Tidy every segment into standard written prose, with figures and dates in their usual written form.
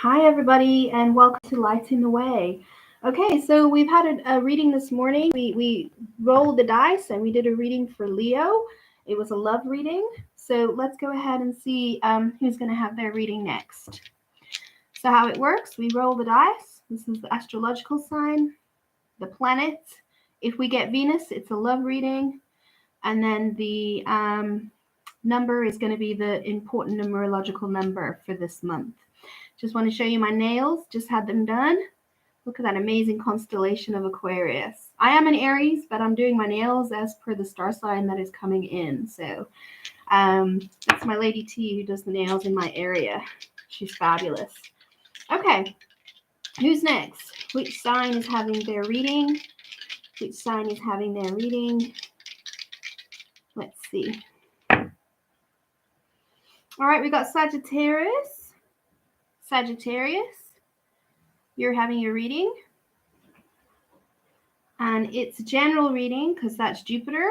Hi, everybody, and welcome to Lighting the Way. Okay, so we've had a reading this morning. We rolled the dice and we did a reading for Leo. It was a love reading. So let's go ahead and see who's going to have their reading next. So how it works, we roll the dice. This is the astrological sign, the planets. If we get Venus, it's a love reading. And then the number is going to be the important numerological number for this month. Just want to show you my nails. Just had them done. Look at that amazing constellation of Aquarius. I am an Aries, but I'm doing my nails as per the star sign that is coming in. So that's my lady T who does the nails in my area. She's fabulous. Okay, who's next? Which sign is having their reading? Which sign is having their reading? Let's see. All right, we got Sagittarius. Sagittarius, you're having your reading. And it's a general reading because that's Jupiter.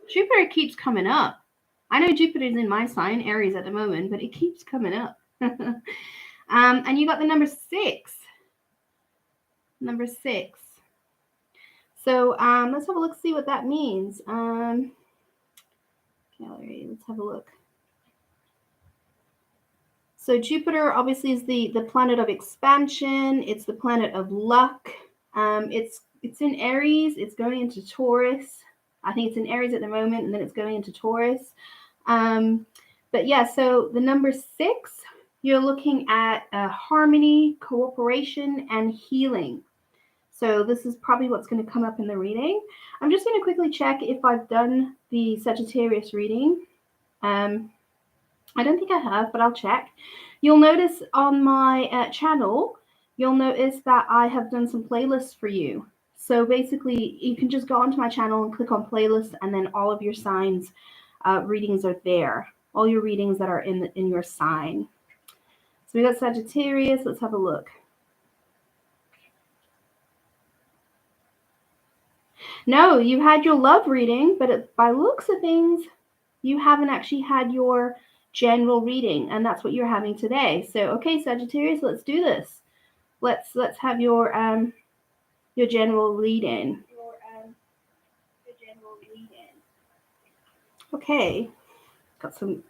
Jupiter keeps coming up. I know Jupiter's in my sign, Aries, at the moment, but it keeps coming up. And you got the number 6. Number 6. So let's have a look, see what that means. Gallery, let's have a look. So Jupiter obviously is the planet of expansion. It's the planet of luck. It's in Aries. It's going into Taurus. I think it's in Aries at the moment, and then it's going into Taurus. But yeah, so the number 6, you're looking at harmony, cooperation, and healing. So this is probably what's going to come up in the reading. I'm just going to quickly check if I've done the Sagittarius reading. I don't think I have, but I'll check. You'll notice on my channel, you'll notice that I have done some playlists for you. So basically, you can just go onto my channel and click on playlists, and then all of your signs readings are there. All your readings that are in your sign. So we got Sagittarius. Let's have a look. No, you had your love reading, but by looks of things, you haven't actually had your general reading, and that's what you're having today. So okay, Sagittarius, let's do this. Let's have your general reading. Okay, got some.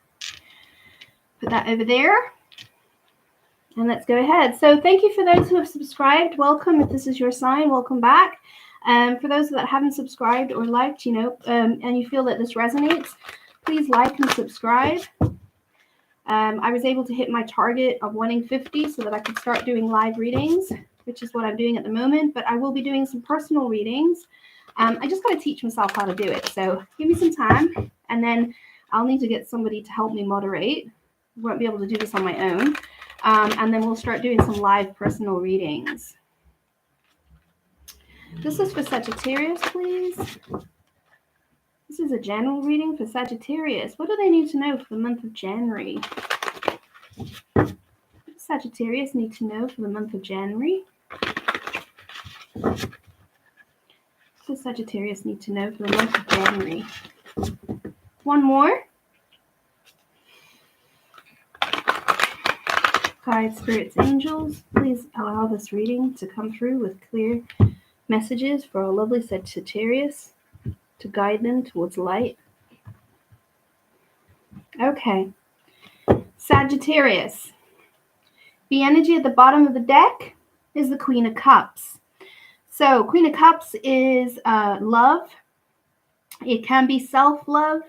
Put that over there, and let's go ahead. So thank you for those who have subscribed. Welcome. If this is your sign, welcome back. For those that haven't subscribed or liked, and you feel that this resonates, please like and subscribe. I was able to hit my target of 150 so that I could start doing live readings, which is what I'm doing at the moment. But I will be doing some personal readings. I just got to teach myself how to do it. So give me some time, and then I'll need to get somebody to help me moderate. I won't be able to do this on my own. And then we'll start doing some live personal readings. This is for Sagittarius, please. This is a general reading for Sagittarius. What do they need to know for the month of January? What does Sagittarius need to know for the month of January? What does Sagittarius need to know for the month of January? One more. Guides, spirits, angels, please allow this reading to come through with clear messages for our lovely Sagittarius to guide them towards light. Okay. Sagittarius. The energy at the bottom of the deck is the Queen of Cups. So Queen of Cups is love. It can be self-love.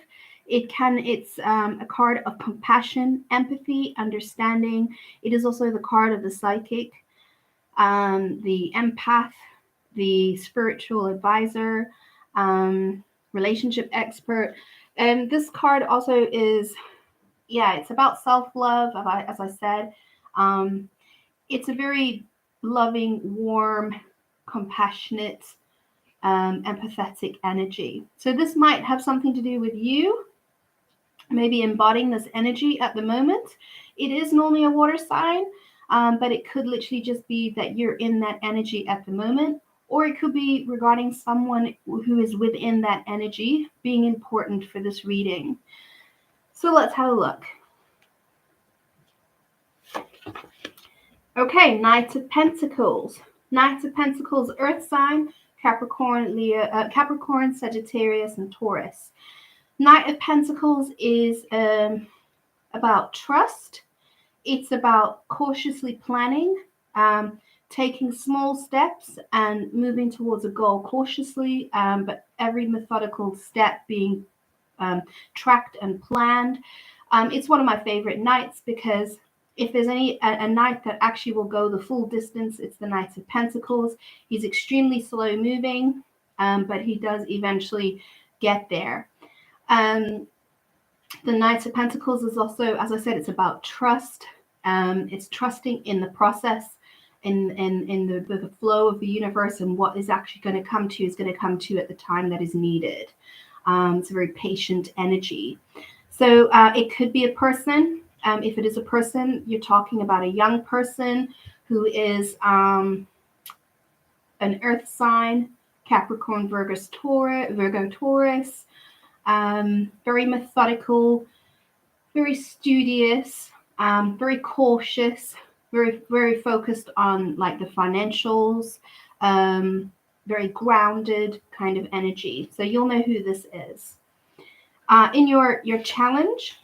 It's a card of compassion, empathy, understanding. It is also the card of the psychic, the empath, the spiritual advisor, relationship expert. And this card also is, it's about self-love, as I said. It's a very loving, warm, compassionate, empathetic energy. So this might have something to do with you, maybe embodying this energy at the moment. It is normally a water sign, but it could literally just be that you're in that energy at the moment, or it could be regarding someone who is within that energy being important for this reading. So let's have a look. Okay, Knight of Pentacles. Knight of Pentacles, Earth sign, Capricorn, Leo, Capricorn, Sagittarius, and Taurus. Knight of Pentacles is about trust. It's about cautiously planning, taking small steps and moving towards a goal cautiously, but every methodical step being tracked and planned. It's one of my favorite nights because if there's a knight that actually will go the full distance, it's the Knight of Pentacles. He's extremely slow moving, but he does eventually get there. The Knight of Pentacles is also, as I said, it's about trust. It's trusting in the process, in the flow of the universe, and what is actually going to come to you is going to come to you at the time that is needed. It's a very patient energy. So it could be a person. If it is a person, you're talking about a young person who is an earth sign, Capricorn, Virgo, Taurus, very methodical, very studious, very cautious, very focused on like the financials, very grounded kind of energy. So you'll know who this is. In your challenge,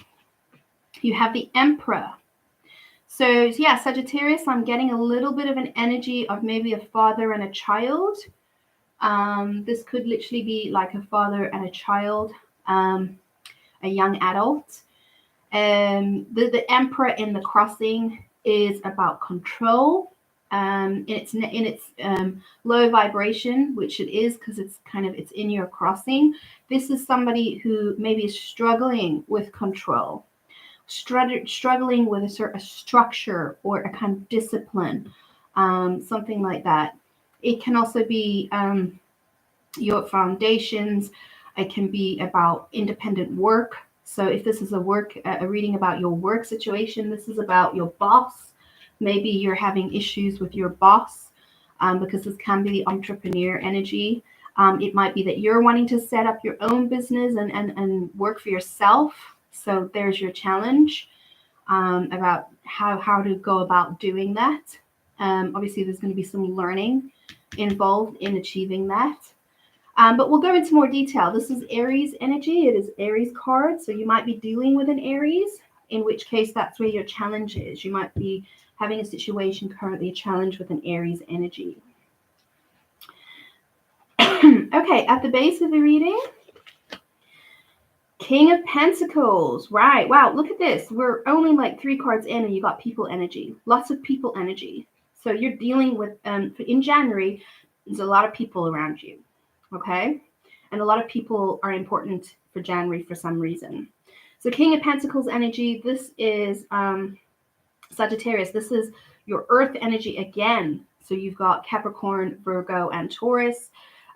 you have the Emperor. So yeah, Sagittarius, I'm getting a little bit of an energy of maybe a father and a child. This could literally be like a father and a child, a young adult. The Emperor in the crossing is about control. In its low vibration, which it is because it's in your crossing. This is somebody who maybe is struggling with control, struggling with a structure or a kind of discipline, something like that. It can also be your foundations. It can be about independent work. So if this is a reading about your work situation, this is about your boss. Maybe you're having issues with your boss, because this can be the entrepreneur energy. It might be that you're wanting to set up your own business and work for yourself. So there's your challenge, about how to go about doing that. Obviously, there's going to be some learning involved in achieving that. But we'll go into more detail. This is Aries energy. It is Aries card. So you might be dealing with an Aries, in which case that's where your challenge is. You might be having a situation currently, a challenge with an Aries energy. Okay, at the base of the reading, King of Pentacles. Right. Wow, look at this. We're only like 3 cards in and you got people energy. Lots of people energy. So you're dealing with, in January, there's a lot of people around you. Okay, and a lot of people are important for January for some reason. So King of Pentacles energy, this is Sagittarius. This is your earth energy again. So you've got Capricorn, Virgo, and Taurus.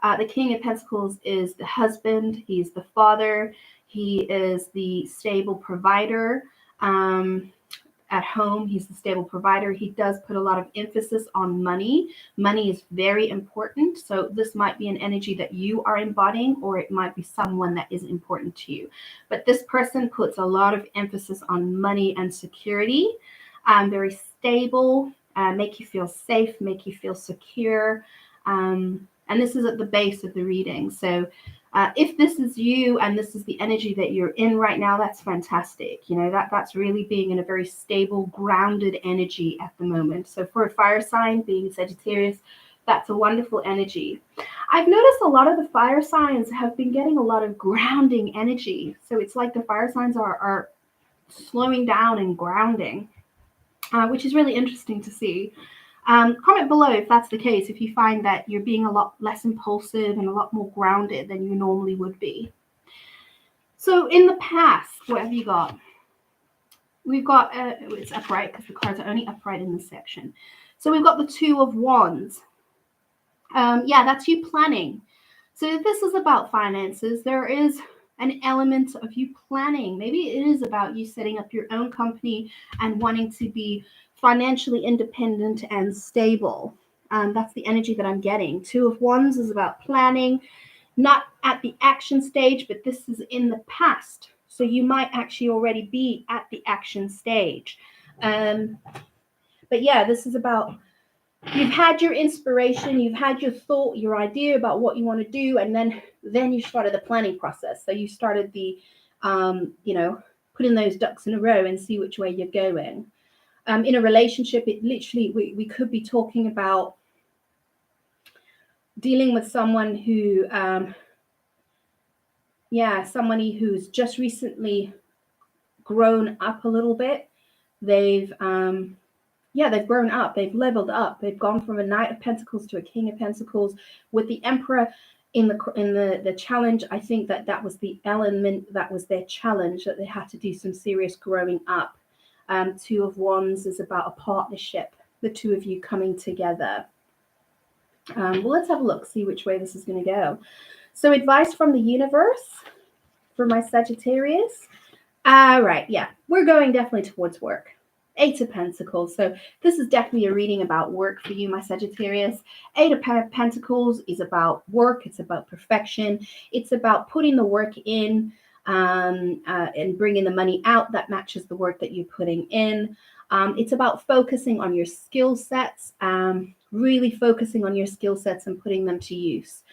The King of Pentacles is the husband. He's the father. He is the stable provider. At home, he's the stable provider. He does put a lot of emphasis on money. Money is very important. So this might be an energy that you are embodying, or it might be someone that is important to you. But this person puts a lot of emphasis on money and security. Very stable, make you feel safe, make you feel secure. And this is at the base of the reading. So if this is you and this is the energy that you're in right now, that's fantastic. You know, that's really being in a very stable, grounded energy at the moment. So for a fire sign, being Sagittarius, that's a wonderful energy. I've noticed a lot of the fire signs have been getting a lot of grounding energy. So it's like the fire signs are slowing down and grounding, which is really interesting to see. Comment below if that's the case, if you find that you're being a lot less impulsive and a lot more grounded than you normally would be. So in the past, what have you got? We've got, it's upright because the cards are only upright in this section. So we've got the Two of Wands. Yeah, that's you planning. So if this is about finances, there is an element of you planning. Maybe it is about you setting up your own company and wanting to be financially independent and stable. That's the energy that I'm getting. Two of Wands is about planning, not at the action stage, but this is in the past. So you might actually already be at the action stage. But yeah, this is about, you've had your inspiration, you've had your thought, your idea about what you want to do, and then you started the planning process. So you started the, putting those ducks in a row and see which way you're going. In a relationship, it literally, we could be talking about dealing with someone who, somebody who's just recently grown up a little bit. They've grown up, they've leveled up, they've gone from a Knight of Pentacles to a King of Pentacles. With the Emperor in the challenge, I think that was the element, that was their challenge, that they had to do some serious growing up. Two of Wands is about a partnership, the two of you coming together. Well, let's have a look, see which way this is going to go. So advice from the universe for my Sagittarius. Right, yeah, we're going definitely towards work. Eight of Pentacles. So this is definitely a reading about work for you, my Sagittarius. Eight of Pentacles is about work. It's about perfection. It's about putting the work in and bringing the money out that matches the work that you're putting in. It's about focusing on your skill sets, really focusing on your skill sets and putting them to use.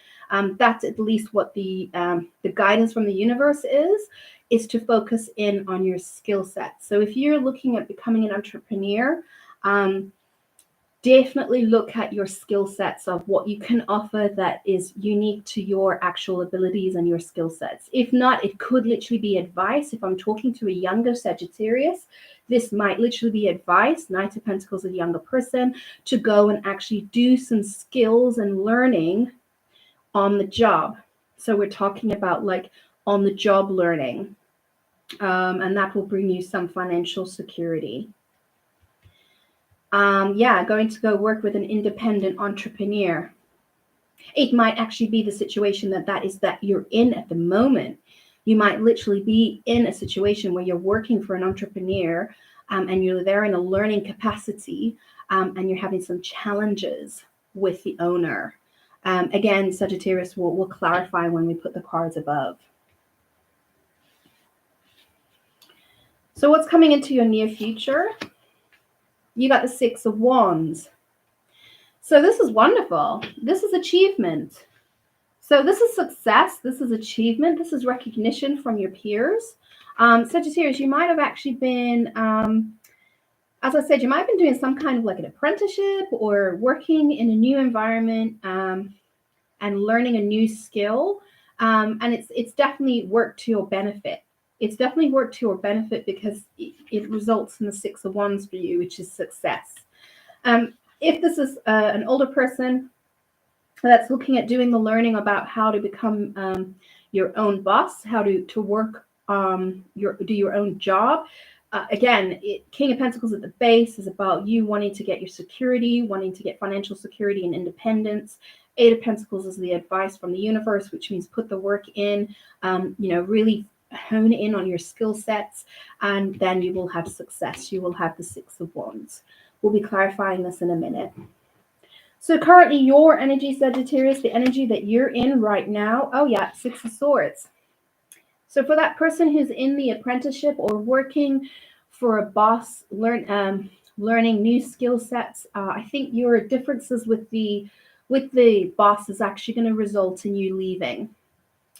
That's at least what the guidance from the universe is to focus in on your skill sets. So if you're looking at becoming an entrepreneur, definitely look at your skill sets of what you can offer that is unique to your actual abilities and your skill sets. If not, it could literally be advice. If I'm talking to a younger Sagittarius, this might literally be advice. Knight of Pentacles, a younger person, to go and actually do some skills and learning on the job. So we're talking about like on the job learning, and that will bring you some financial security. Going to go work with an independent entrepreneur. It might actually be the situation that you're in at the moment. You might literally be in a situation where you're working for an entrepreneur, and you're there in a learning capacity, and you're having some challenges with the owner. Again, Sagittarius will clarify when we put the cards above. So what's coming into your near future? You got the Six of Wands. So this is wonderful. This is achievement. So this is success. This is achievement. This is recognition from your peers. Sagittarius, you might have actually been, as I said, you might have been doing some kind of like an apprenticeship or working in a new environment, and learning a new skill. And it's definitely worked to your benefit. It's definitely worked to your benefit because it results in the Six of Wands for you, which is success. If this is an older person that's looking at doing the learning about how to become your own boss, how to work, do your own job. Again, King of Pentacles at the base is about you wanting to get your security, wanting to get financial security and independence. Eight of Pentacles is the advice from the universe, which means put the work in, really hone in on your skill sets, and then you will have success. You will have the Six of Wands. We'll be clarifying this in a minute. So currently your energy, Sagittarius, the energy that you're in right now, Six of Swords. So for that person who's in the apprenticeship or working for a boss, learning new skill sets, I think your differences with the boss is actually going to result in you leaving.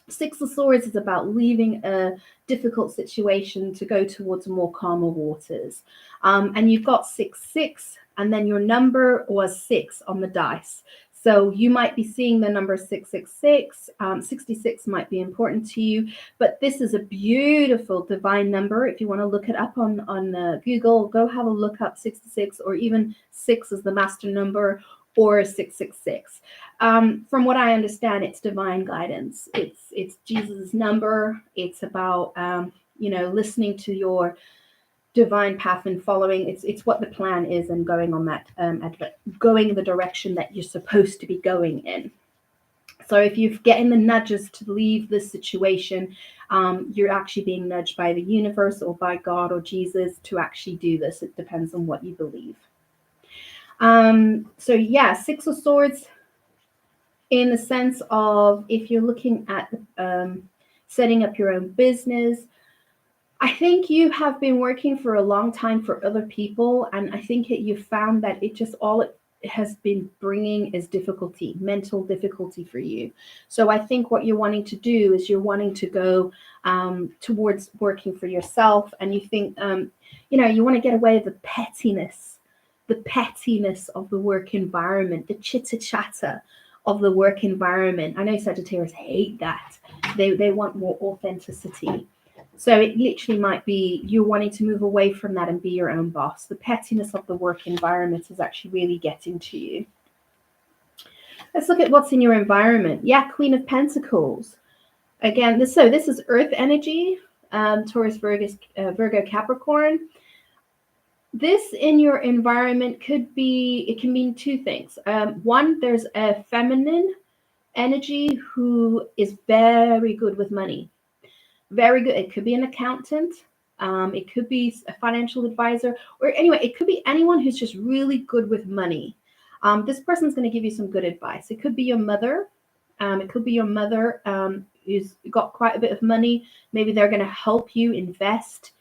Six of Swords is about leaving a difficult situation to go towards more calmer waters. And you've got 6-6, and then your number was 6 on the dice. So you might be seeing the number 666. 66 might be important to you, but this is a beautiful divine number. If you want to look it up on Google, go have a look up 66, or even 6 is the master number, or 666. From what I understand, it's divine guidance. It's Jesus' number. It's about listening to your divine path and following. It's what the plan is and going on that going in the direction that you're supposed to be going in. So if you're getting the nudges to leave this situation, you're actually being nudged by the universe or by God or Jesus to actually do this. It depends on what you believe. Six of Swords, in the sense of if you're looking at setting up your own business, I think you have been working for a long time for other people, and I think you found that it just all it has been bringing is difficulty, mental difficulty for you. So I think what you're wanting to do is you're wanting to go towards working for yourself, and you think, you want to get away with the pettiness of the work environment, the chitter chatter of the work environment. I know Sagittarius hate that. They want more authenticity. So it literally might be you wanting to move away from that and be your own boss. The pettiness of the work environment is actually really getting to you. Let's look at what's in your environment. Yeah, Queen of Pentacles. Again, this is Earth energy, Taurus, Virgo, Capricorn. This in your environment it can mean two things. One, there's a feminine energy who is very good with money. Very good. It could be an accountant. It could be a financial advisor, or anyway, it could be anyone who's just really good with money. This person's going to give you some good advice. It could be your mother. It could be your mother who's got quite a bit of money. Maybe they're going to help you invest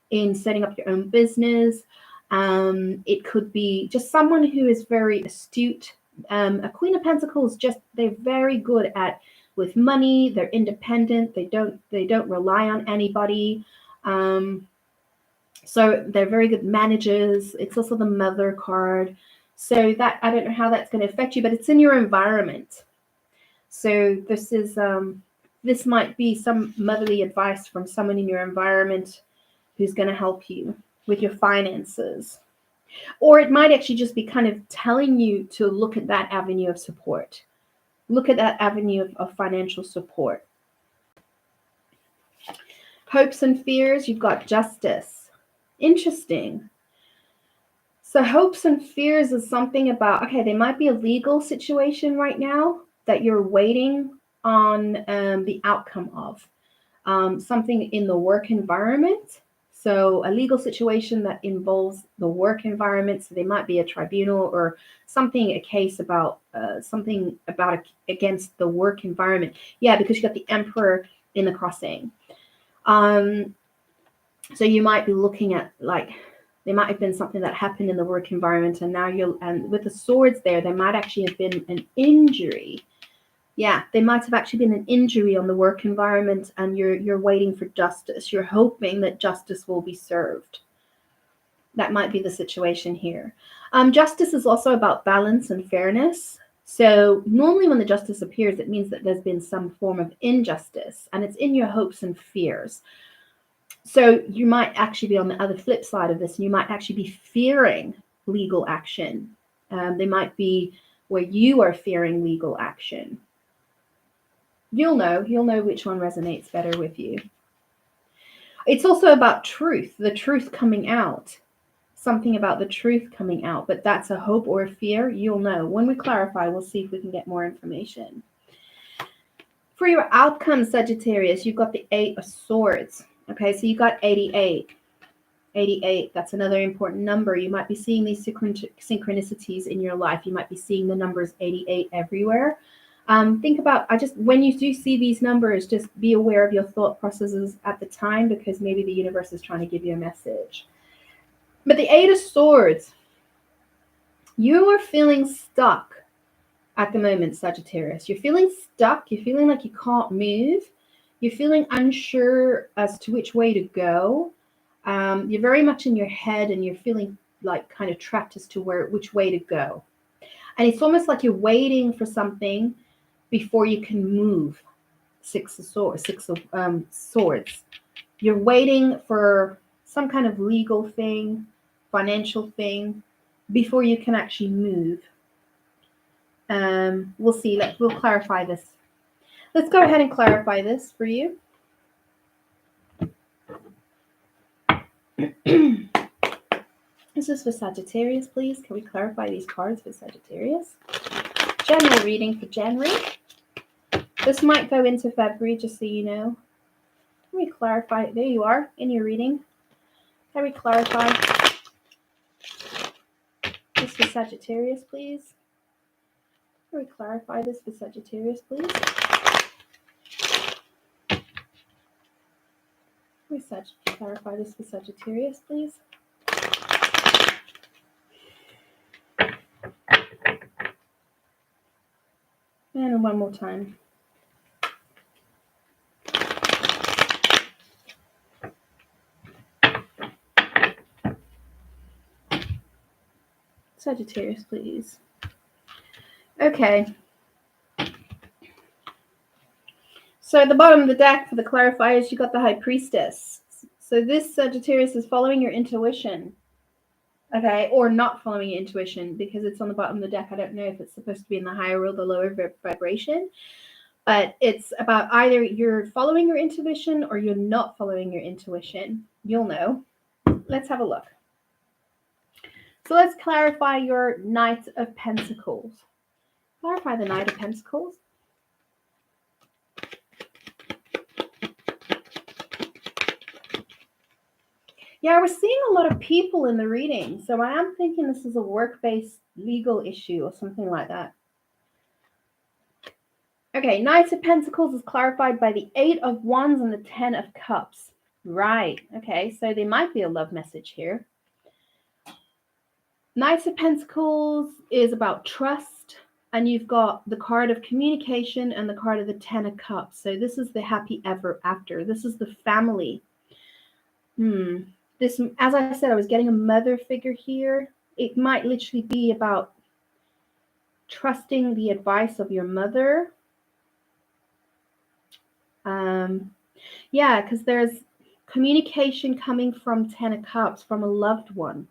in setting up your own business. It could be just someone who is very astute. A Queen of Pentacles, they're very good at with money. They're independent. They don't rely on anybody. So they're very good managers. It's also the Mother card. So that I don't know how that's going to affect you, but it's in your environment. So this might be some motherly advice from someone in your environment who's going to help you with your finances. Or it might actually just be kind of telling you to look at that avenue of support. Look at that avenue of financial support. Hopes and fears, you've got Justice. Interesting. So hopes and fears is something about, okay, there might be a legal situation right now that you're waiting on the outcome of. Something in the work environment. So a legal situation that involves the work environment. So there might be a tribunal or something, a case about something about against the work environment. Yeah, because you got the Emperor in the crossing. So you might be looking at there might have been something that happened in the work environment, and now and with the swords there might actually have been an injury. Yeah, there might have actually been an injury on the work environment, and you're waiting for justice. You're hoping that justice will be served. That might be the situation here. Justice is also about balance and fairness. So normally when the justice appears, it means that there's been some form of injustice, and it's in your hopes and fears. So you might actually be on the other flip side of this, and you might actually be fearing legal action. They might be where you are fearing legal action. You'll know which one resonates better with you. It's also about truth, the truth coming out. Something about the truth coming out, but that's a hope or a fear. You'll know. When we clarify, we'll see if we can get more information. For your outcome, Sagittarius, you've got the 8 of Swords. Okay, so you got 88. 88, that's another important number. You might be seeing these synchronicities in your life. You might be seeing the numbers 88 everywhere. Think about, when you do see these numbers, just be aware of your thought processes at the time, because maybe the universe is trying to give you a message. But the 8 of Swords, you are feeling stuck at the moment, Sagittarius. You're feeling stuck. You're feeling like you can't move. You're feeling unsure as to which way to go. You're very much in your head, and you're feeling like kind of trapped as to which way to go. And it's almost like you're waiting for something before you can move. 6 of Swords. You're waiting for some kind of legal thing, financial thing, before you can actually move. We'll see. We'll clarify this. Let's go ahead and clarify this for you. This is for Sagittarius, please. Can we clarify these cards for Sagittarius? General reading for January. This might go into February, just so you know. Let me clarify. There you are in your reading. Can we clarify this for Sagittarius, please? Can we clarify this for Sagittarius, please? Can Clarify this for Sagittarius, please. And one more time. Sagittarius, please. Okay. So at the bottom of the deck for the clarifiers, you got the High Priestess. So this Sagittarius is following your intuition. Okay, or not following your intuition because it's on the bottom of the deck. I don't know if it's supposed to be in the higher or the lower vibration, but it's about either you're following your intuition or you're not following your intuition. You'll know. Let's have a look. So let's clarify your Knight of Pentacles. Clarify the Knight of Pentacles. Yeah, we're seeing a lot of people in the reading, so I am thinking this is a work-based legal issue or something like that. Okay, Knight of Pentacles is clarified by the 8 of Wands and the 10 of Cups. Right, okay, so there might be a love message here. Knight of Pentacles is about trust, and you've got the card of communication and the card of the 10 of Cups. So this is the happy ever after. This is the family. This, as I said, I was getting a mother figure here. It might literally be about trusting the advice of your mother. Yeah, because there's communication coming from 10 of Cups, from a loved one.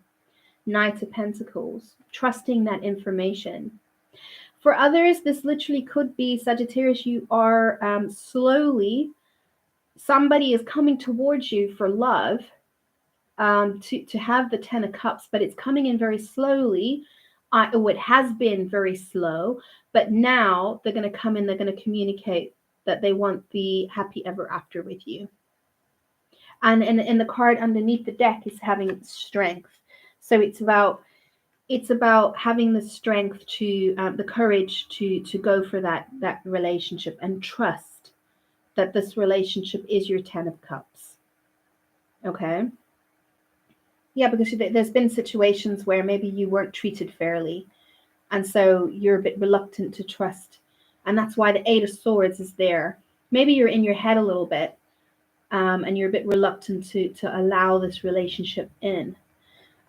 Knight of Pentacles, trusting that information. For others, this literally could be, Sagittarius, you are slowly, somebody is coming towards you for love, to have the 10 of Cups, but it's coming in very slowly. It has been very slow, but now they're going to come in, they're going to communicate that they want the happy ever after with you. And the card underneath the deck is having strength. So it's about having the strength to, the courage to go for that relationship and trust that this relationship is your 10 of Cups. Okay. Yeah, because there's been situations where maybe you weren't treated fairly, and so you're a bit reluctant to trust, and that's why the 8 of Swords is there. Maybe you're in your head a little bit, and you're a bit reluctant to allow this relationship in.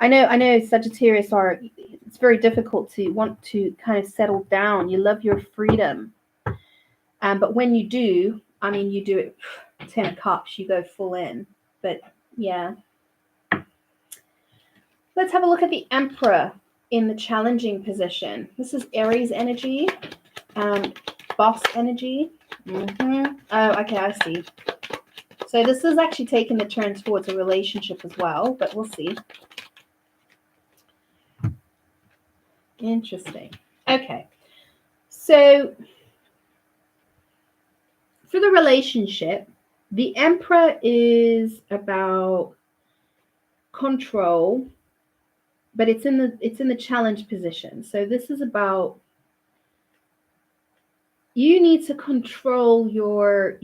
I know Sagittarius it's very difficult to want to kind of settle down. You love your freedom, but when you do, I mean, you do it 10 of Cups, you go full in. But yeah. Let's have a look at the Emperor in the challenging position. This is Aries energy, boss energy. Oh, okay, I see. So this is actually taking the turn towards a relationship as well, but we'll see. Interesting. Okay. So for the relationship, the Emperor is about control, but it's in the challenge position. So this is about, you need to control your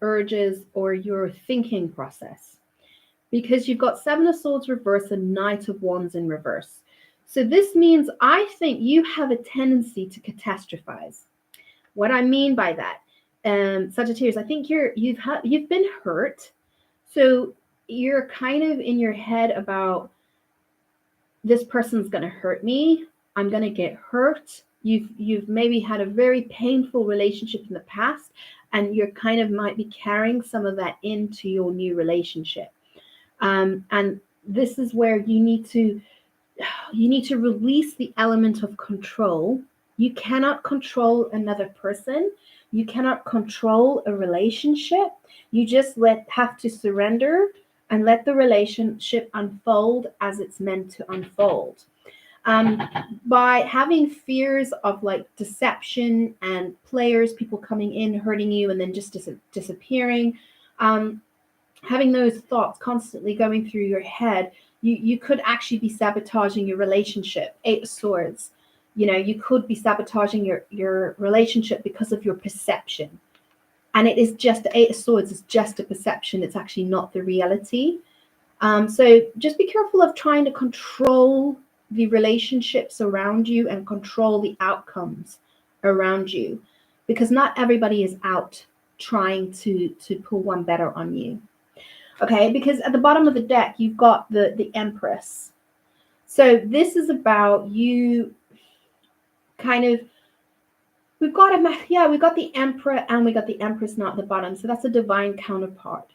urges or your thinking process, because you've got 7 of Swords reverse and Knight of Wands in reverse. So this means, I think you have a tendency to catastrophize. What I mean by that, Sagittarius, I think you've been hurt. So you're kind of in your head about, this person's going to hurt me. I'm going to get hurt. You've maybe had a very painful relationship in the past, and you're kind of might be carrying some of that into your new relationship. And this is where you need to release the element of control. You cannot control another person. You cannot control a relationship. You just have to surrender and let the relationship unfold as it's meant to unfold. By having fears of like deception and players, people coming in, hurting you, and then just disappearing, having those thoughts constantly going through your head, you could actually be sabotaging your relationship. 8 of Swords. You know, you could be sabotaging your relationship because of your perception. And it is just the Eight of Swords is just a perception. It's actually not the reality. So just be careful of trying to control the relationships around you and control the outcomes around you, because not everybody is out trying to pull one better on you. Okay, because at the bottom of the deck, you've got the Empress. So this is about you kind of, we've got the Emperor and we got the Empress now at the bottom. So that's a divine counterpart.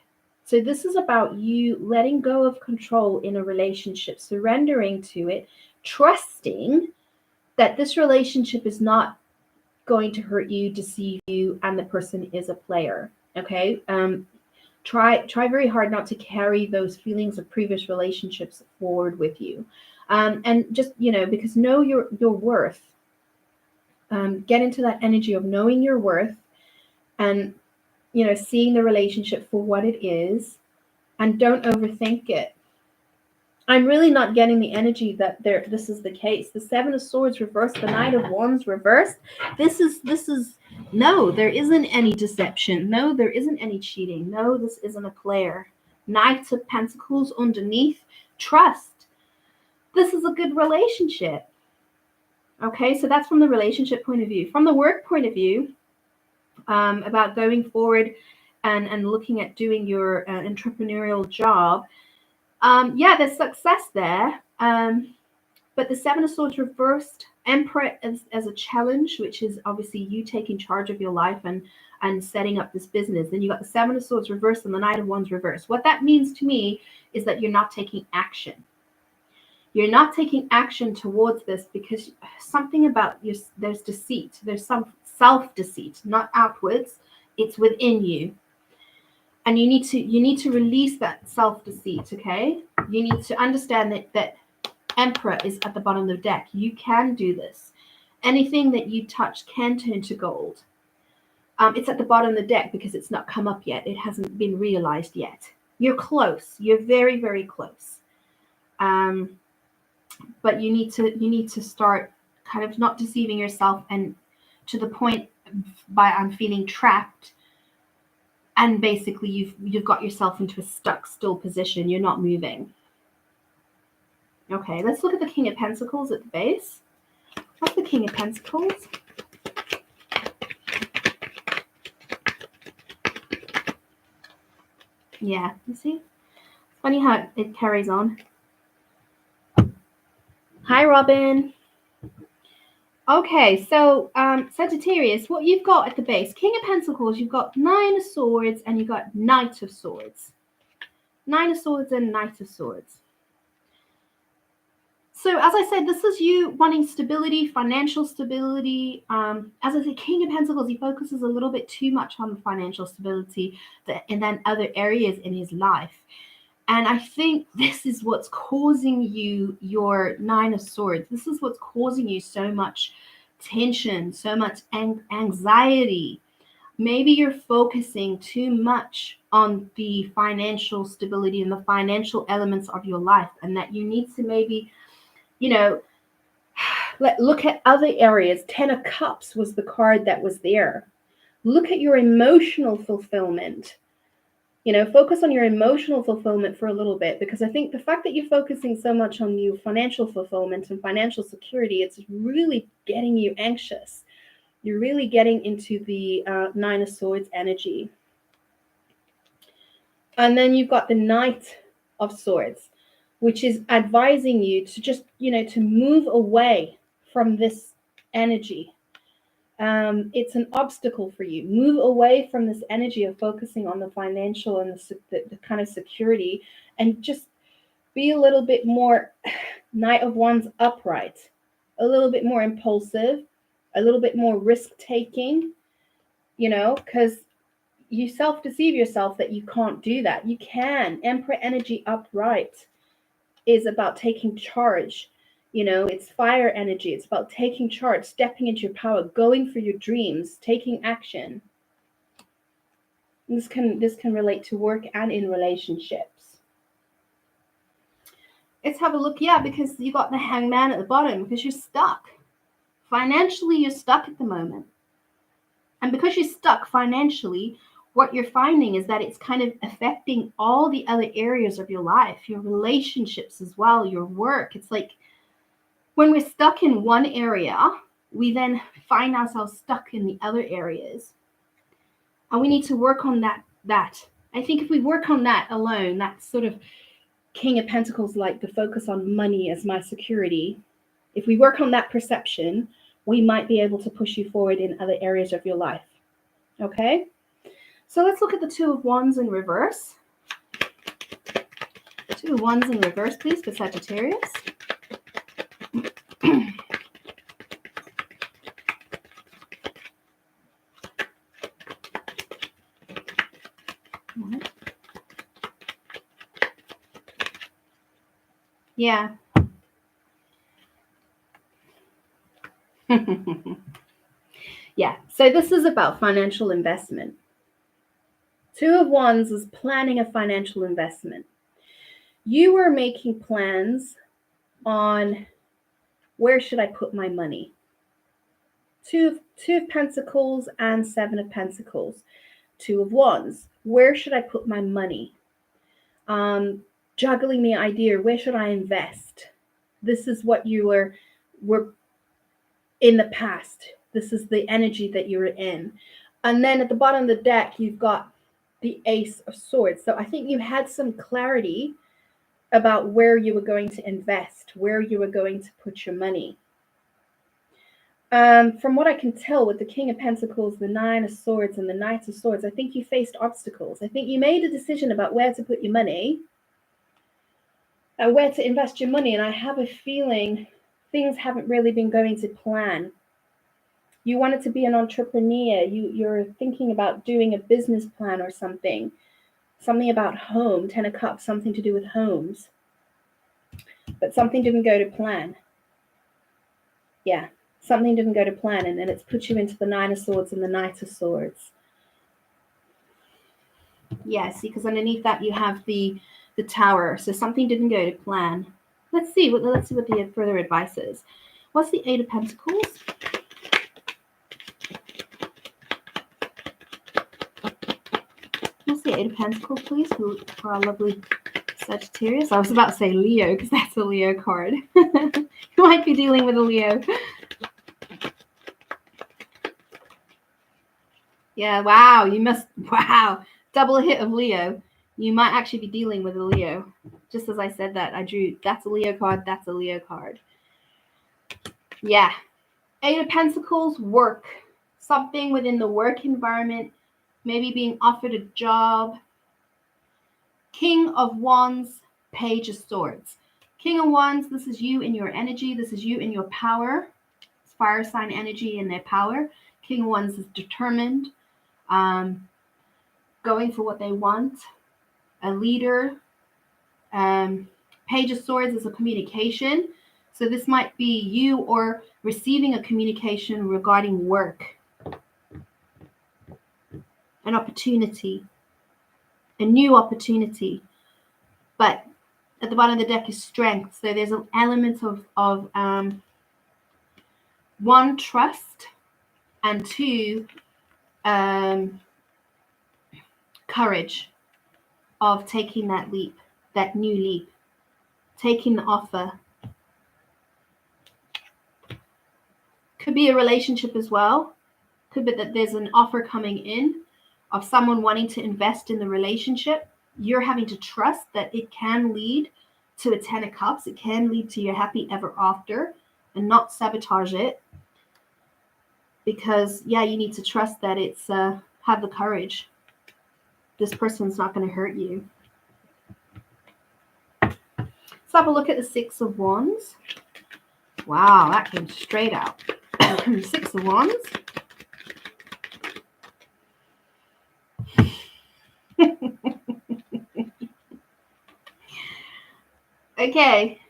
So this is about you letting go of control in a relationship, surrendering to it, trusting that this relationship is not going to hurt you, deceive you, and the person is a player. Okay. Try very hard not to carry those feelings of previous relationships forward with you. And just, because know your worth. Get into that energy of knowing your worth and, seeing the relationship for what it is, and don't overthink it. I'm really not getting the energy that this is the case. The Seven of Swords reversed, the Knight of Wands reversed. This is no, there isn't any deception. No, there isn't any cheating. No, this isn't a player. Knight of Pentacles underneath. Trust. This is a good relationship. Okay, so that's from the relationship point of view. From the work point of view, about going forward and looking at doing your entrepreneurial job, there's success there. But the Seven of Swords reversed, Emperor as a challenge, which is obviously you taking charge of your life and setting up this business. Then you got the Seven of Swords reversed and the Knight of Wands reversed. What that means to me is that you're not taking action. You're not taking action towards this because something about there's deceit. There's some self-deceit, not outwards. It's within you. And you need to release that self-deceit, okay? You need to understand that Emperor is at the bottom of the deck. You can do this. Anything that you touch can turn to gold. It's at the bottom of the deck because it's not come up yet. It hasn't been realized yet. You're close. You're very, very close. But you need to start kind of not deceiving yourself, and to the point by I'm feeling trapped, and basically you've got yourself into a stuck still position. You're not moving. Okay, let's look at the King of Pentacles at the base. What's the King of Pentacles? Yeah, you see? It's funny how it carries on. Hi, Robin. Okay, so Sagittarius, what you've got at the base, King of Pentacles, you've got Nine of Swords and you've got Knight of Swords. Nine of Swords and Knight of Swords. So as I said, this is you wanting stability, financial stability. As I said, King of Pentacles, he focuses a little bit too much on the financial stability and then other areas in his life. And I think this is what's causing you your Nine of Swords. This is what's causing you so much tension, so much anxiety. Maybe you're focusing too much on the financial stability and the financial elements of your life, and that you need to maybe, look at other areas. Ten of Cups was the card that was there. Look at your emotional fulfillment. Focus on your emotional fulfillment for a little bit, because I think the fact that you're focusing so much on your financial fulfillment and financial security, it's really getting you anxious. You're really getting into the Nine of Swords energy. And then you've got the Knight of Swords, which is advising you to just, to move away from this energy. It's an obstacle for you. Move away from this energy of focusing on the financial and the kind of security, and just be a little bit more Knight of Wands upright, a little bit more impulsive, a little bit more risk-taking, because you self-deceive yourself that you can't do that. You can. Emperor energy upright is about taking charge. It's fire energy. It's about taking charge, stepping into your power, going for your dreams, taking action. This can relate to work and in relationships. Let's have a look. Yeah, because you got the Hangman at the bottom, because you're stuck. Financially, you're stuck at the moment. And because you're stuck financially, what you're finding is that it's kind of affecting all the other areas of your life, your relationships as well, your work. It's like when we're stuck in one area, we then find ourselves stuck in the other areas. And we need to work on that. I think if we work on that alone, that sort of King of Pentacles, like the focus on money as my security, if we work on that perception, we might be able to push you forward in other areas of your life. Okay? So let's look at the Two of Wands in reverse. Two of Wands in reverse, please, for Sagittarius. Yeah. Yeah, so this is about financial investment. Two of Wands is planning a financial investment. You were making plans on where should I put my money. Two of Pentacles and Seven of Pentacles. Two of Wands. Where should I put my money? Juggling the idea, where should I invest? This is what you were in the past. This is the energy that you're in. And then at the bottom of the deck, you've got the Ace of Swords. So I think you had some clarity about where you were going to invest, where you were going to put your money. From what I can tell with the King of Pentacles, the Nine of Swords, and the Knight of Swords, I think you faced obstacles. I think you made a decision about where to put your money and where to invest your money. And I have a feeling things haven't really been going to plan. You wanted to be an entrepreneur. You're thinking about doing a business plan or something. Something about home, Ten of Cups, something to do with homes. But something didn't go to plan. Yeah, something didn't go to plan, and then it's put you into the Nine of Swords and the Knight of Swords. Yeah, see, because underneath that you have the Tower. So something didn't go to plan. Let's see what the further advice is. What's the Eight of Pentacles? What's the Eight of Pentacles, please, for our lovely Sagittarius? I was about to say Leo, because that's a Leo card. You might be dealing with a Leo. Yeah, wow, wow, double hit of Leo. You might actually be dealing with a Leo. Just as I said that, I drew, that's a Leo card, that's a Leo card. Yeah. Eight of Pentacles, work. Something within the work environment, maybe being offered a job. King of Wands, Page of Swords. King of Wands, this is you in your energy. This is you in your power. It's fire sign energy in their power. King of Wands is determined, going for what they want, a leader. Page of Swords is a communication. So this might be you or receiving a communication regarding work, an opportunity, a new opportunity. But at the bottom of the deck is strength. So there's an element of one, trust, and two, courage of taking that leap, that new leap, taking the offer. Could be a relationship as well. Could be that there's an offer coming in of someone wanting to invest in the relationship. You're having to trust that it can lead to a Ten of Cups. It can lead to your happy ever after, and not sabotage it. Because, yeah, you need to trust that it's, have the courage. This person's not going to hurt you. Let's have a look at the Six of Wands. Wow, that came straight out. Six of Wands. Okay,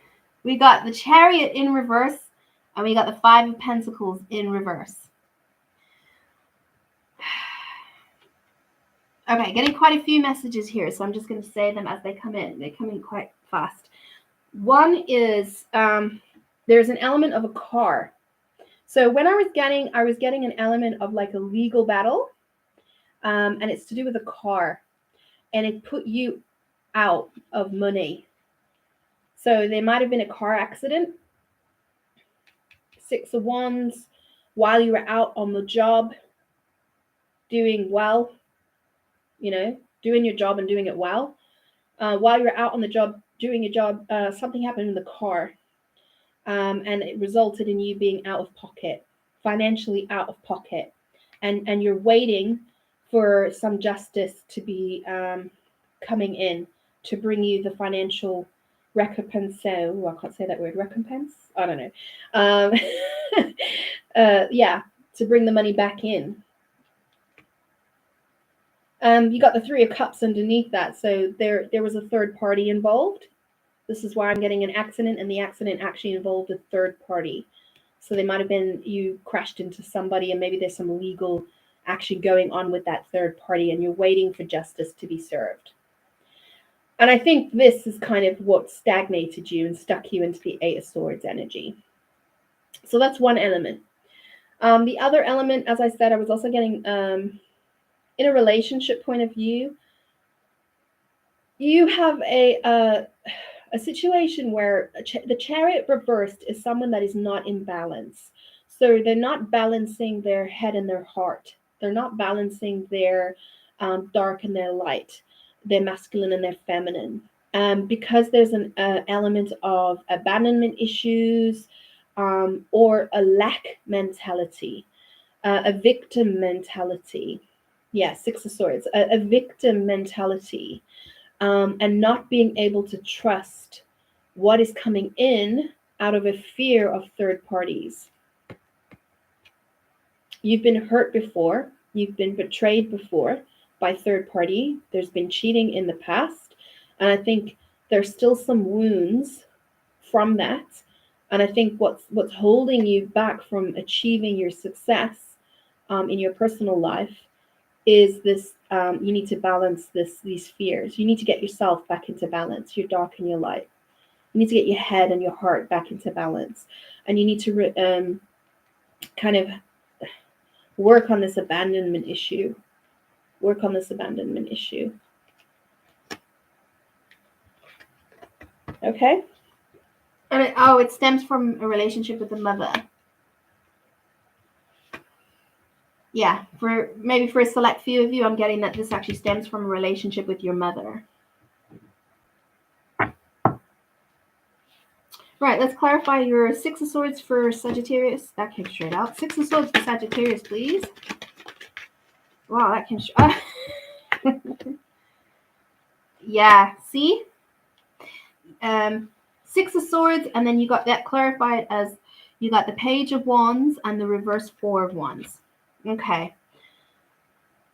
we got the Chariot in reverse, and we got the Five of Pentacles in reverse. Okay, getting quite a few messages here, so I'm just going to say them as they come in. They come in quite fast. One is there's an element of a car. So when I was getting an element of like a legal battle, and it's to do with a car, and it put you out of money. So there might have been a car accident, 6 of Wands, while you were out on the job doing well, doing your job and doing it well. While you were out on the job doing your job, something happened in the car, and it resulted in you being out of pocket, financially out of pocket, and you're waiting for some justice to be coming in to bring you the financial recompense. Oh, I can't say that word. Recompense? I don't know. Yeah, to bring the money back in. You got the 3 of Cups underneath that, so there was a third party involved. This is why I'm getting an accident, and the accident actually involved a third party. So they might have been, you crashed into somebody, and maybe there's some legal action going on with that third party, and you're waiting for justice to be served. And I think this is kind of what stagnated you and stuck you into the 8 of Swords energy. So that's one element. The other element, as I said, I was also getting in a relationship point of view, you have a situation where the Chariot reversed is someone that is not in balance. So they're not balancing their head and their heart. They're not balancing their dark and their light, their masculine and their feminine. Because there's an element of abandonment issues, or a lack mentality, a victim mentality. Yeah, 6 of Swords, a victim mentality, and not being able to trust what is coming in out of a fear of third parties. You've been hurt before. You've been betrayed before by third party. There's been cheating in the past. And I think there's still some wounds from that. And I think what's holding you back from achieving your success in your personal life is this. You need to balance these fears. You need to get yourself back into balance, your dark and your light. You need to get your head and your heart back into balance. And you need to kind of work on this abandonment issue. Work on this abandonment issue. Okay? And it stems from a relationship with the mother. Yeah, for a select few of you, I'm getting that this actually stems from a relationship with your mother. Right, let's clarify your 6 of Swords for Sagittarius. That came straight out. 6 of Swords for Sagittarius, please. Wow, that came straight. Yeah, see? 6 of Swords, and then you got that clarified as you got the Page of Wands and the reverse 4 of Wands. Okay.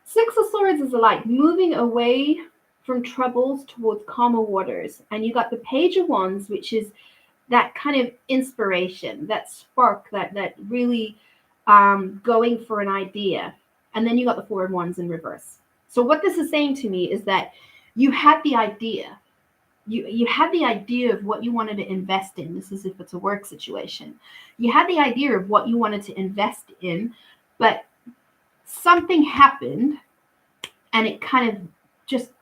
6 of Swords is like moving away from troubles towards calmer waters. And you got the Page of Wands, which is that kind of inspiration, that spark, that really going for an idea. And then you got the 4 of Wands in reverse. So what this is saying to me is that you had the idea. You had the idea of what you wanted to invest in. This is if it's a work situation. You had the idea of what you wanted to invest in, but something happened and it kind of just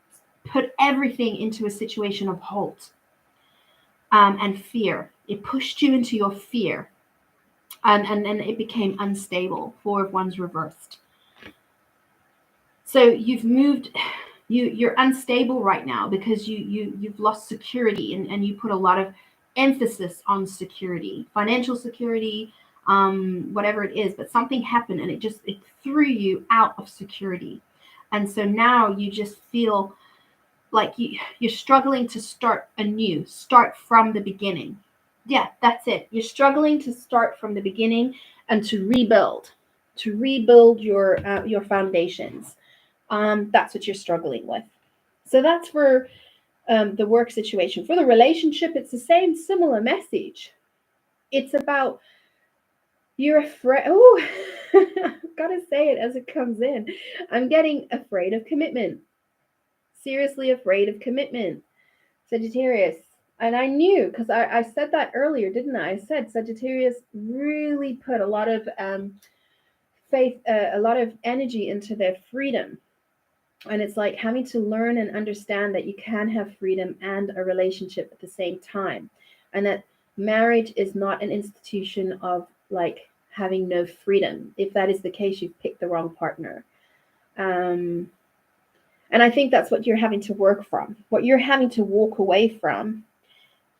put everything into a situation of halt and fear. It pushed you into your fear, and it became unstable. 4 of Wands reversed. So you've moved. You're unstable right now because you've lost security, and you put a lot of emphasis on security, financial security, whatever it is. But something happened, and it threw you out of security, and so now you just feel like you're struggling to start anew, start from the beginning. Yeah, that's it. You're struggling to start from the beginning and to rebuild your foundations. That's what you're struggling with. So that's for the work situation. For the relationship, it's the same similar message. It's about you're afraid. Oh, I've got to say it as it comes in. I'm getting afraid of commitment. Seriously afraid of commitment. Sagittarius. And I knew, because I said that earlier, didn't I? I said Sagittarius really put a lot of faith, a lot of energy into their freedom. And it's like having to learn and understand that you can have freedom and a relationship at the same time. And that marriage is not an institution of like having no freedom. If that is the case, you've picked the wrong partner. And I think that's what you're having to work from. What you're having to walk away from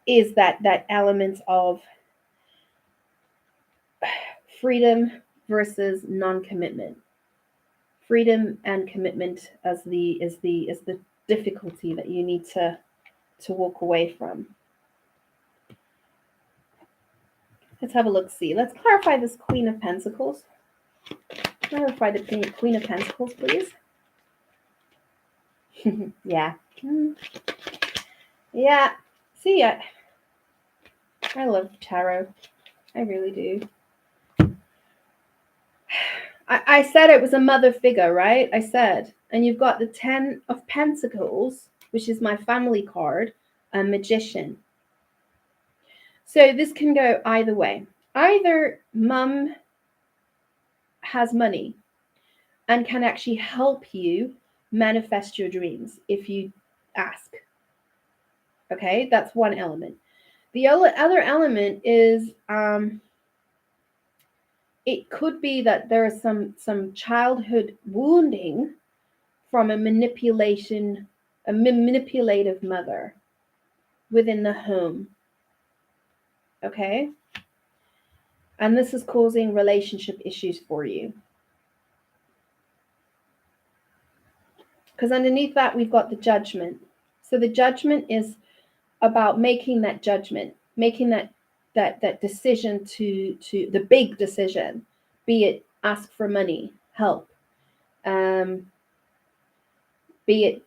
is that element of freedom versus non-commitment. Freedom and commitment as the difficulty that you need to walk away from. Let's have a look. See, let's clarify this Queen of Pentacles. Clarify the Queen of Pentacles, please. Yeah. Yeah. See, I love tarot. I really do. I said it was a mother figure, right? I said. And you've got the 10 of Pentacles, which is my family card, a magician. So this can go either way. Either mum has money and can actually help you manifest your dreams if you ask. Okay, that's one element. The other element is it could be that there is some childhood wounding from a manipulative mother within the home. Okay? And this is causing relationship issues for you. Because underneath that, we've got the Judgment. So the Judgment is about making that judgment, making that decision to the big decision, be it ask for money, help, be it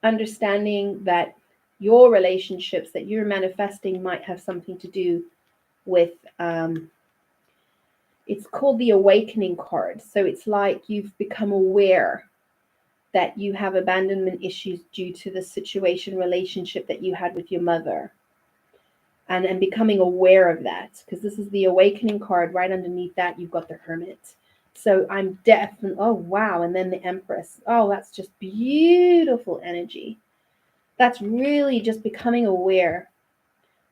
understanding that your relationships that you're manifesting might have something to do with it's called the Awakening card. So it's like you've become aware that you have abandonment issues due to the relationship that you had with your mother. And becoming aware of that, because this is the Awakening card. Right underneath that, you've got the Hermit. So I'm definitely, oh, wow. And then the Empress. Oh, that's just beautiful energy. That's really just becoming aware,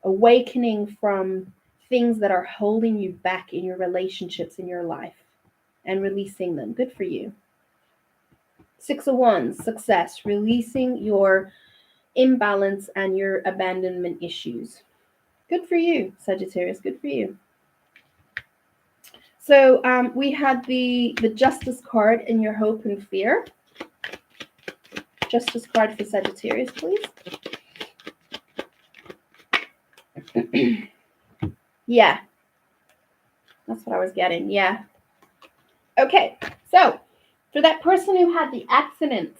awakening from things that are holding you back in your relationships in your life and releasing them. Good for you. 6 of Wands, success, releasing your imbalance and your abandonment issues. Good for you, Sagittarius. Good for you. So we had the Justice card in your hope and fear. Justice card for Sagittarius, please. Yeah. That's what I was getting. Yeah. Okay. So for that person who had the accident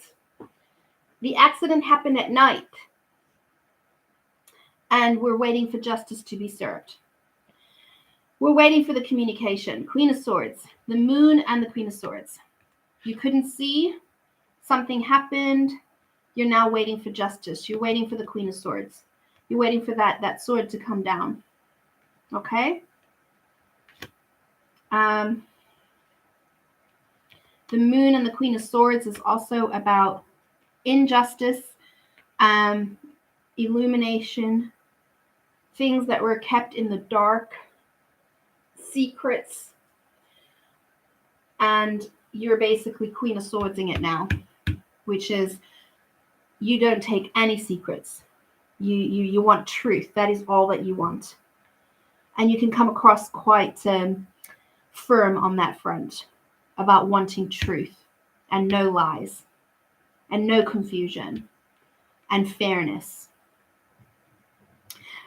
happened at night. And we're waiting for justice to be served. We're waiting for the communication. Queen of Swords, the Moon and the Queen of Swords. You couldn't see, something happened. You're now waiting for justice. You're waiting for the Queen of Swords. You're waiting for that sword to come down. Okay? The Moon and the Queen of Swords is also about injustice, illumination, things that were kept in the dark, secrets, and you're basically Queen of Swordsing it now, which is you don't take any secrets. You want truth. That is all that you want. And you can come across quite firm on that front about wanting truth and no lies and no confusion and fairness.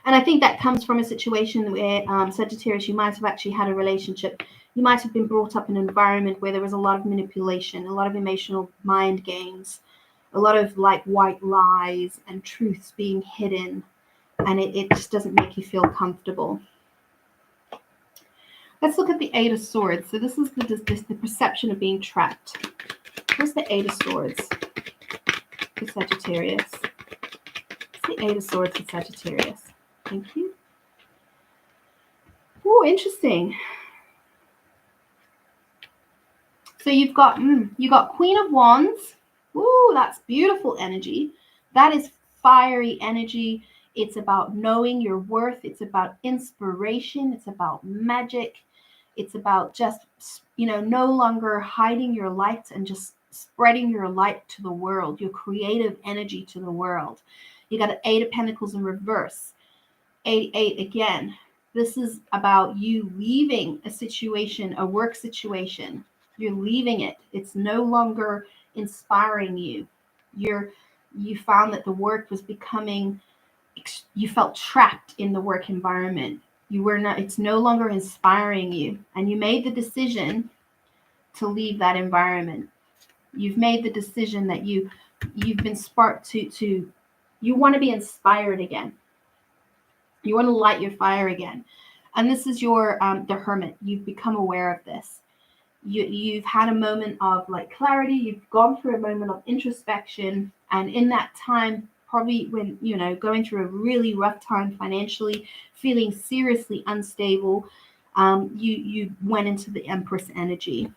And I think that comes from a situation where, Sagittarius, you might have actually had a relationship. You might have been brought up in an environment where there was a lot of manipulation, a lot of emotional mind games, a lot of like white lies and truths being hidden. And it just doesn't make you feel comfortable. Let's look at the Eight of Swords. So this is the perception of being trapped. Where's the Eight of Swords for Sagittarius? What's the Eight of Swords for Sagittarius? Thank you. Oh, interesting. So you've got Queen of Wands, Ooh, that's beautiful energy. That is fiery energy. It's about knowing your worth. It's about inspiration. It's about magic. It's about just, no longer hiding your light and just spreading your light to the world, your creative energy to the world. You got an Eight of Pentacles in reverse. 8 again. This is about you leaving a situation, a work situation. You're leaving it. It's no longer inspiring you. You found that the work was becoming, you felt trapped in the work environment. You were not, it's no longer inspiring you. And you made the decision to leave that environment. You've made the decision that you've been sparked to you want to be inspired again. You want to light your fire again. And this is your the Hermit. You've become aware of this. You've had a moment of like clarity. You've gone through a moment of introspection, and in that time, probably when going through a really rough time financially, feeling seriously unstable, you went into the Empress energy.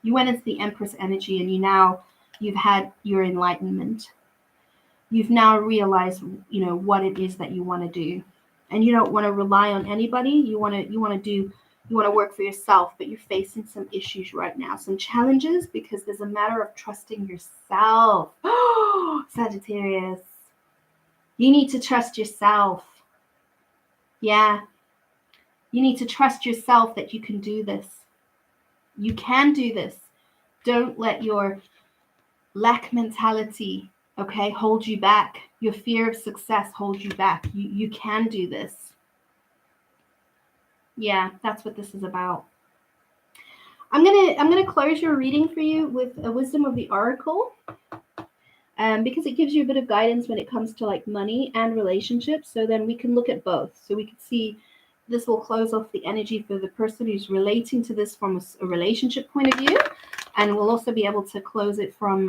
You went into the Empress energy, and you've had your enlightenment. You've now realized what it is that you want to do, and you don't want to rely on anybody. You want to work for yourself, but you're facing some issues right now, some challenges, because there's a matter of trusting yourself. Oh, Sagittarius, you need to trust yourself. Yeah, you need to trust yourself that you can do this. You can do this. Don't let your lack mentality, okay, hold you back. Your fear of success holds you back. You can do this. Yeah, that's what this is about. I'm gonna close your reading for you with a Wisdom of the Oracle, because it gives you a bit of guidance when it comes to like money and relationships. So then we can look at both. So we can see, this will close off the energy for the person who's relating to this from a relationship point of view, and we'll also be able to close it from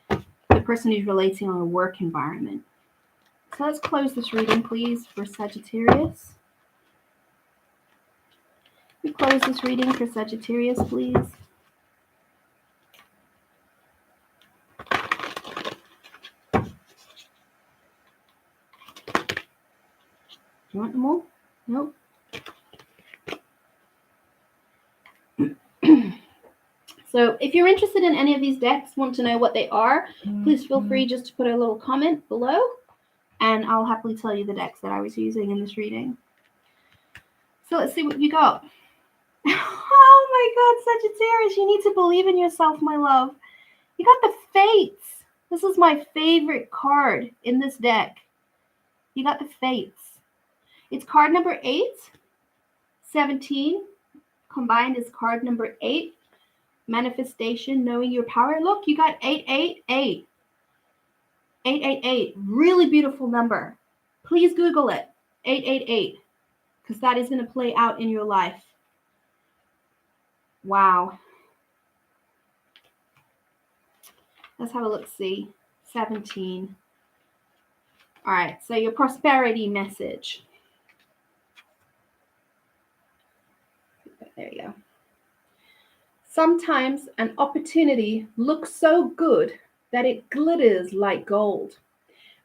the person who's relating on a work environment. So let's close this reading, please, for Sagittarius. We close this reading for Sagittarius, please. Do you want them all? Nope. So if you're interested in any of these decks, want to know what they are, please feel free just to put a little comment below, and I'll happily tell you the decks that I was using in this reading. So let's see what you got. Oh my God, Sagittarius, you need to believe in yourself, my love. You got the Fates. This is my favorite card in this deck. You got the Fates. It's card number 8. 17 combined is card number 8. Manifestation, knowing your power. Look, you got 888. 888. Really beautiful number. Please Google it. 888. Because that is going to play out in your life. Wow. Let's have a look, see. 17. All right, so your prosperity message. There you go. Sometimes an opportunity looks so good that it glitters like gold,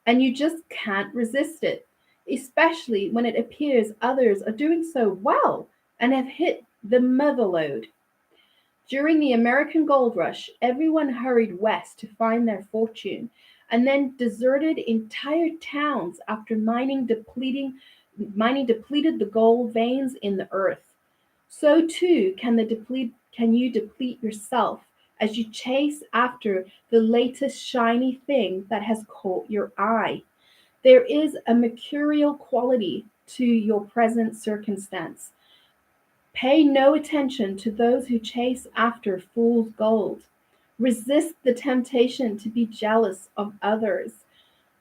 and you just can't resist it, especially when it appears others are doing so well and have hit the motherlode. During the American gold rush, everyone hurried west to find their fortune, and then deserted entire towns after mining depleted the gold veins in the earth. So too can you deplete yourself as you chase after the latest shiny thing that has caught your eye. There is a mercurial quality to your present circumstance. Pay no attention to those who chase after fool's gold. Resist the temptation to be jealous of others.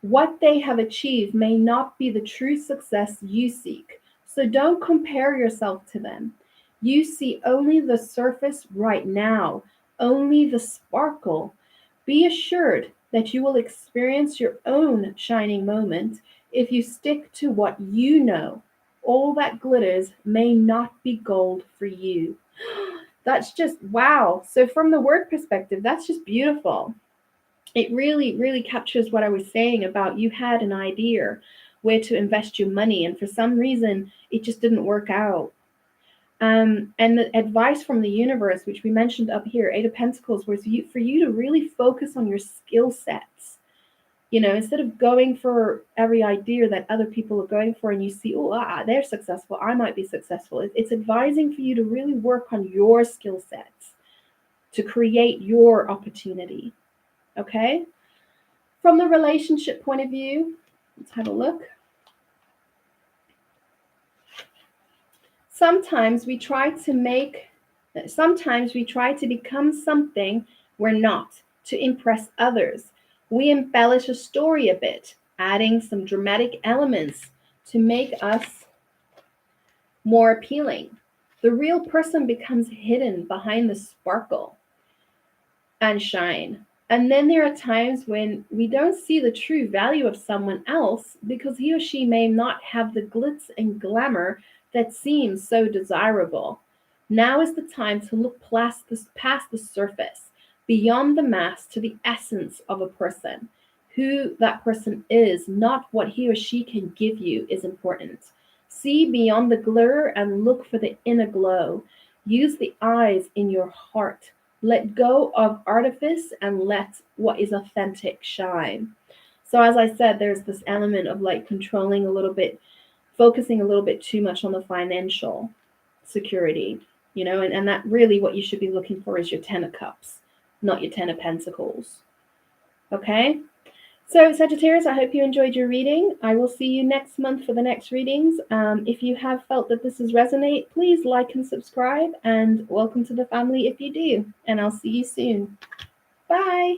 What they have achieved may not be the true success you seek, so don't compare yourself to them. You see only the surface right now, only the sparkle. Be assured that you will experience your own shining moment if you stick to what you know. All that glitters may not be gold for you. That's just wow. So from the work perspective, that's just beautiful. it really, really captures what I was saying about you had an idea where to invest your money, and for some reason it just didn't work out. And the advice from the universe, which we mentioned up here, Eight of Pentacles, was for you to really focus on your skill sets. You know, instead of going for every idea that other people are going for and you see, oh, they're successful, I might be successful. It's advising for you to really work on your skill sets to create your opportunity. Okay? From the relationship point of view, let's have a look. Sometimes we try to become something we're not to impress others. We embellish a story a bit, adding some dramatic elements to make us more appealing. The real person becomes hidden behind the sparkle and shine. And then there are times when we don't see the true value of someone else because he or she may not have the glitz and glamour that seems so desirable. Now is the time to look past the surface, beyond the mask to the essence of a person. Who that person is, not what he or she can give you, is important. See beyond the glare and look for the inner glow. Use the eyes in your heart. Let go of artifice and let what is authentic shine. So as I said, there's this element of like controlling a little bit, focusing a little bit too much on the financial security, you know, and that really what you should be looking for is your 10 of Cups, not your 10 of Pentacles. Okay? So Sagittarius, I hope you enjoyed your reading. I will see you next month for the next readings. If you have felt that this has resonate, please like and subscribe, and welcome to the family if you do. And I'll see you soon. Bye.